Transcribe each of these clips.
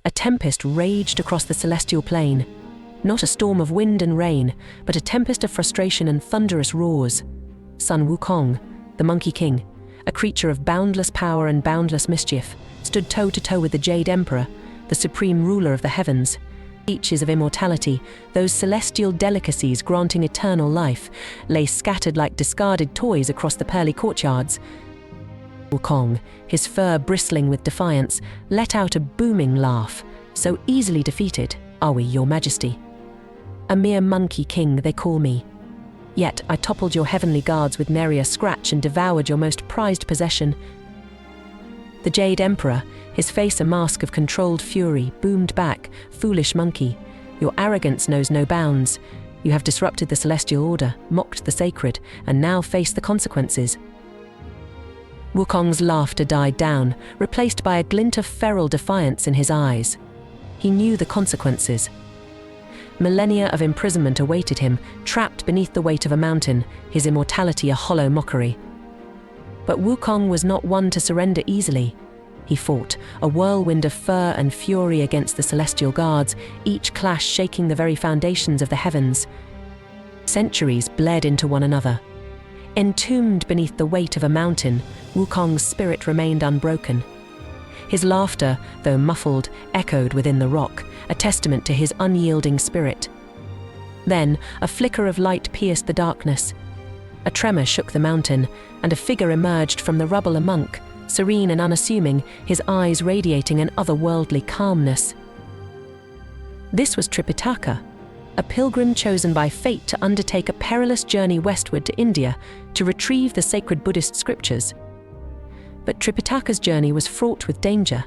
a tempest raged across the celestial plain. Not a storm of wind and rain, but a tempest of frustration and thunderous roars. Sun Wukong, the Monkey King, a creature of boundless power and boundless mischief, stood toe-to-toe with the Jade Emperor, the supreme ruler of the heavens. Beaches of immortality, those celestial delicacies granting eternal life, lay scattered like discarded toys across the pearly courtyards. Wukong, his fur bristling with defiance, let out a booming laugh. So easily defeated, are we, your majesty? A mere monkey king, they call me. Yet I toppled your heavenly guards with nary a scratch and devoured your most prized possession. The Jade Emperor, his face a mask of controlled fury, boomed back, "Foolish monkey, your arrogance knows no bounds. You have disrupted the celestial order, mocked the sacred, and now face the consequences." Wukong's laughter died down, replaced by a glint of feral defiance in his eyes. He knew the consequences. Millennia of imprisonment awaited him, trapped beneath the weight of a mountain, his immortality a hollow mockery. But Wukong was not one to surrender easily. He fought, a whirlwind of fur and fury against the celestial guards, each clash shaking the very foundations of the heavens. Centuries bled into one another. Entombed beneath the weight of a mountain, Wukong's spirit remained unbroken. His laughter, though muffled, echoed within the rock, a testament to his unyielding spirit. Then, a flicker of light pierced the darkness. A tremor shook the mountain, and a figure emerged from the rubble, a monk, serene and unassuming, his eyes radiating an otherworldly calmness. This was Tripitaka, a pilgrim chosen by fate to undertake a perilous journey westward to India to retrieve the sacred Buddhist scriptures. But Tripitaka's journey was fraught with danger.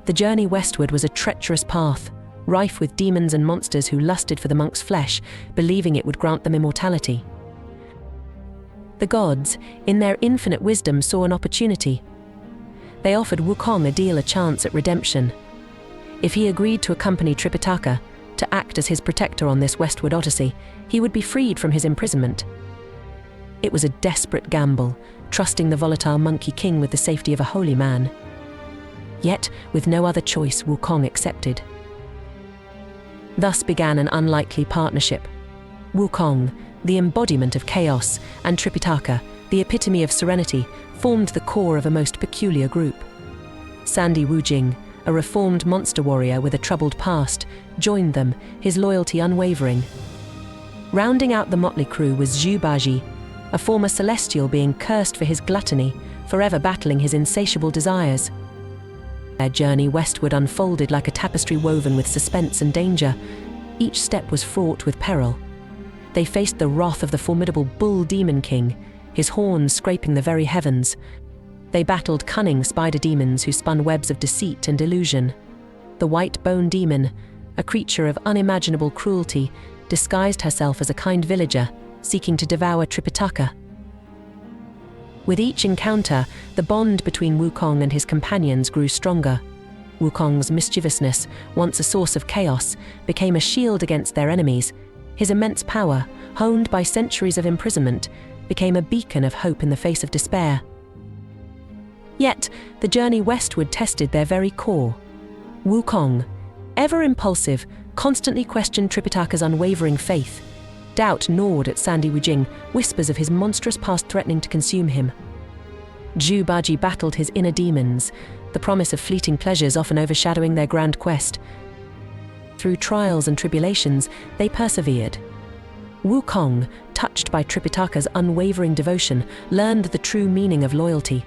The journey westward was a treacherous path, rife with demons and monsters who lusted for the monk's flesh, believing it would grant them immortality. The gods, in their infinite wisdom, saw an opportunity. They offered Wukong a deal, a chance at redemption. If he agreed to accompany Tripitaka, to act as his protector on this westward odyssey, he would be freed from his imprisonment. It was a desperate gamble, trusting the volatile Monkey King with the safety of a holy man. Yet, with no other choice, Wukong accepted. Thus began an unlikely partnership. Wukong, the embodiment of chaos, and Tripitaka, the epitome of serenity, formed the core of a most peculiar group. Sandy Wujing, a reformed monster warrior with a troubled past, joined them, his loyalty unwavering. Rounding out the motley crew was Zhu, a former celestial being cursed for his gluttony, forever battling his insatiable desires. Their journey westward unfolded like a tapestry woven with suspense and danger. Each step was fraught with peril. They faced the wrath of the formidable Bull Demon King, his horns scraping the very heavens. They battled cunning spider demons who spun webs of deceit and illusion. The White Bone Demon, a creature of unimaginable cruelty, disguised herself as a kind villager, seeking to devour Tripitaka. With each encounter, the bond between Wukong and his companions grew stronger. Wukong's mischievousness, once a source of chaos, became a shield against their enemies. His immense power, honed by centuries of imprisonment, became a beacon of hope in the face of despair. Yet, the journey westward tested their very core. Wukong, ever impulsive, constantly questioned Tripitaka's unwavering faith. Doubt gnawed at Sandy Wujing, whispers of his monstrous past threatening to consume him. Zhu battled his inner demons, the promise of fleeting pleasures often overshadowing their grand quest. Through trials and tribulations, they persevered. Wukong, touched by Tripitaka's unwavering devotion, learned the true meaning of loyalty.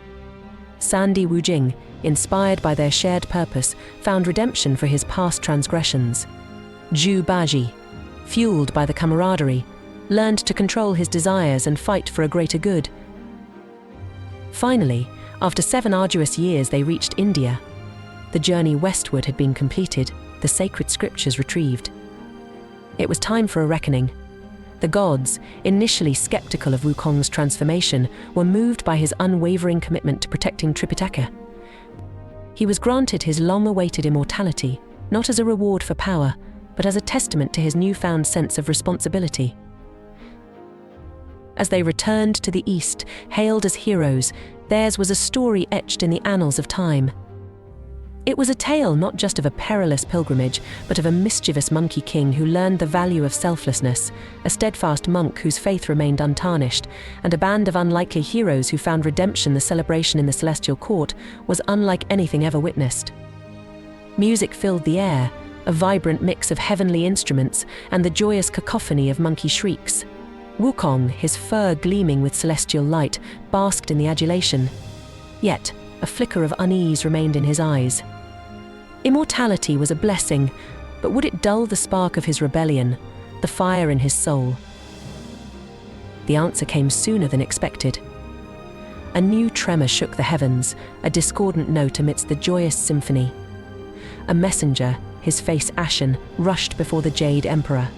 Sandy Wujing, inspired by their shared purpose, found redemption for his past transgressions. Zhu, fueled by the camaraderie, learned to control his desires and fight for a greater good. Finally, after 7 arduous years, they reached India. The journey westward had been completed, the sacred scriptures retrieved. It was time for a reckoning. The gods, initially skeptical of Wukong's transformation, were moved by his unwavering commitment to protecting Tripitaka. He was granted his long-awaited immortality, not as a reward for power, but as a testament to his newfound sense of responsibility. As they returned to the east, hailed as heroes, theirs was a story etched in the annals of time. It was a tale not just of a perilous pilgrimage, but of a mischievous monkey king who learned the value of selflessness, a steadfast monk whose faith remained untarnished, and a band of unlikely heroes who found redemption. The celebration in the celestial court was unlike anything ever witnessed. Music filled the air, a vibrant mix of heavenly instruments and the joyous cacophony of monkey shrieks. Wukong, his fur gleaming with celestial light, basked in the adulation. Yet, a flicker of unease remained in his eyes. Immortality was a blessing, but would it dull the spark of his rebellion, the fire in his soul? The answer came sooner than expected. A new tremor shook the heavens, a discordant note amidst the joyous symphony. A messenger, his face ashen, rushed before the Jade Emperor.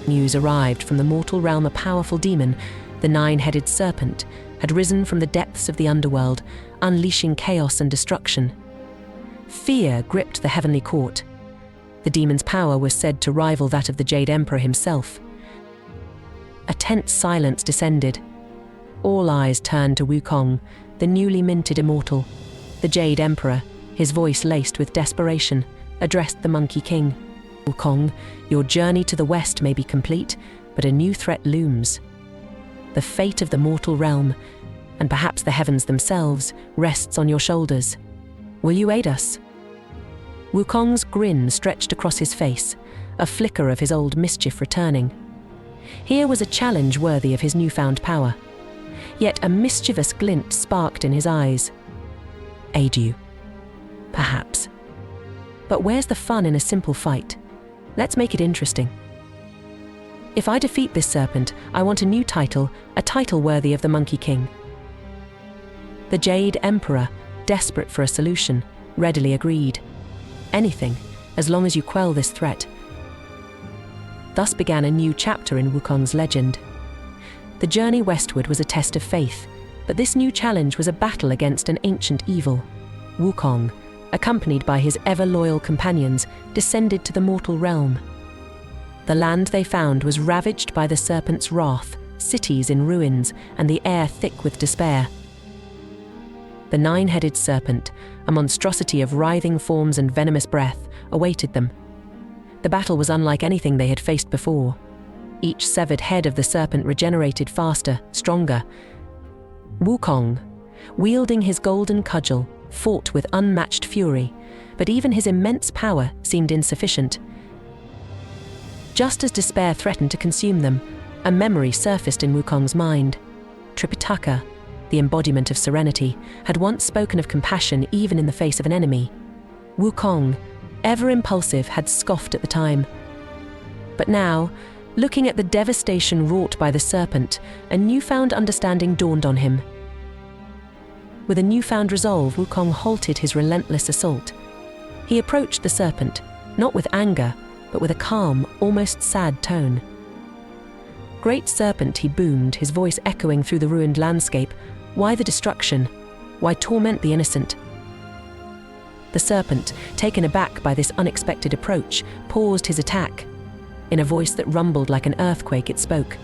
News arrived from the mortal realm. A powerful demon, the nine-headed serpent, had risen from the depths of the underworld, unleashing chaos and destruction. Fear gripped the heavenly court. The demon's power was said to rival that of the Jade Emperor himself. A tense silence descended. All eyes turned to Wukong, the newly minted immortal. The Jade Emperor, his voice laced with desperation, addressed the Monkey King. Wukong, your journey to the west may be complete, but a new threat looms. The fate of the mortal realm, and perhaps the heavens themselves, rests on your shoulders. Will you aid us? Wukong's grin stretched across his face, a flicker of his old mischief returning. Here was a challenge worthy of his newfound power. Yet a mischievous glint sparked in his eyes. Aid you? Perhaps. But where's the fun in a simple fight? Let's make it interesting. If I defeat this serpent, I want a new title, a title worthy of the Monkey King. The Jade Emperor, desperate for a solution, readily agreed. Anything, as long as you quell this threat. Thus began a new chapter in Wukong's legend. The journey westward was a test of faith, but this new challenge was a battle against an ancient evil. Wukong, accompanied by his ever-loyal companions, descended to the mortal realm. The land they found was ravaged by the serpent's wrath, cities in ruins, and the air thick with despair. The nine-headed serpent, a monstrosity of writhing forms and venomous breath, awaited them. The battle was unlike anything they had faced before. Each severed head of the serpent regenerated faster, stronger. Wukong, wielding his golden cudgel, fought with unmatched fury, but even his immense power seemed insufficient. Just as despair threatened to consume them, a memory surfaced in Wukong's mind. Tripitaka, the embodiment of serenity, had once spoken of compassion even in the face of an enemy. Wukong, ever impulsive, had scoffed at the time. But now, looking at the devastation wrought by the serpent, a newfound understanding dawned on him. With a newfound resolve, Wukong halted his relentless assault. He approached the serpent, not with anger, but with a calm, almost sad tone. Great serpent, he boomed, his voice echoing through the ruined landscape. Why the destruction? Why torment the innocent? The serpent, taken aback by this unexpected approach, paused his attack. In a voice that rumbled like an earthquake, it spoke.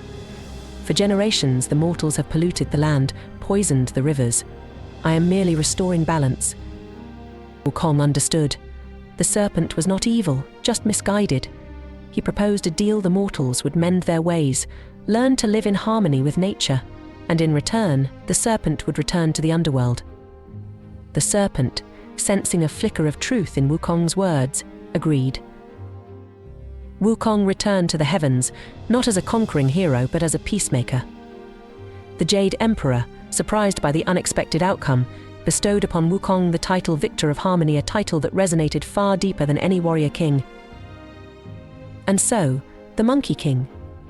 For generations, the mortals have polluted the land, poisoned the rivers. I am merely restoring balance. Wukong understood. The serpent was not evil, just misguided. He proposed a deal. The mortals would mend their ways, learn to live in harmony with nature, and in return, the serpent would return to the underworld. The serpent, sensing a flicker of truth in Wukong's words, agreed. Wukong returned to the heavens, not as a conquering hero, but as a peacemaker. The Jade Emperor, surprised by the unexpected outcome, bestowed upon Wukong the title Victor of Harmony, a title that resonated far deeper than any warrior king. And so, the Monkey King,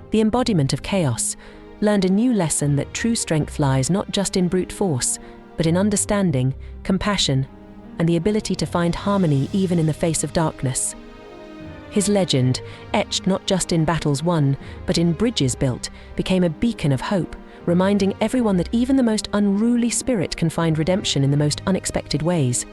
the embodiment of chaos, learned a new lesson that true strength lies not just in brute force, but in understanding, compassion, and the ability to find harmony even in the face of darkness. His legend, etched not just in battles won, but in bridges built, became a beacon of hope, reminding everyone that even the most unruly spirit can find redemption in the most unexpected ways.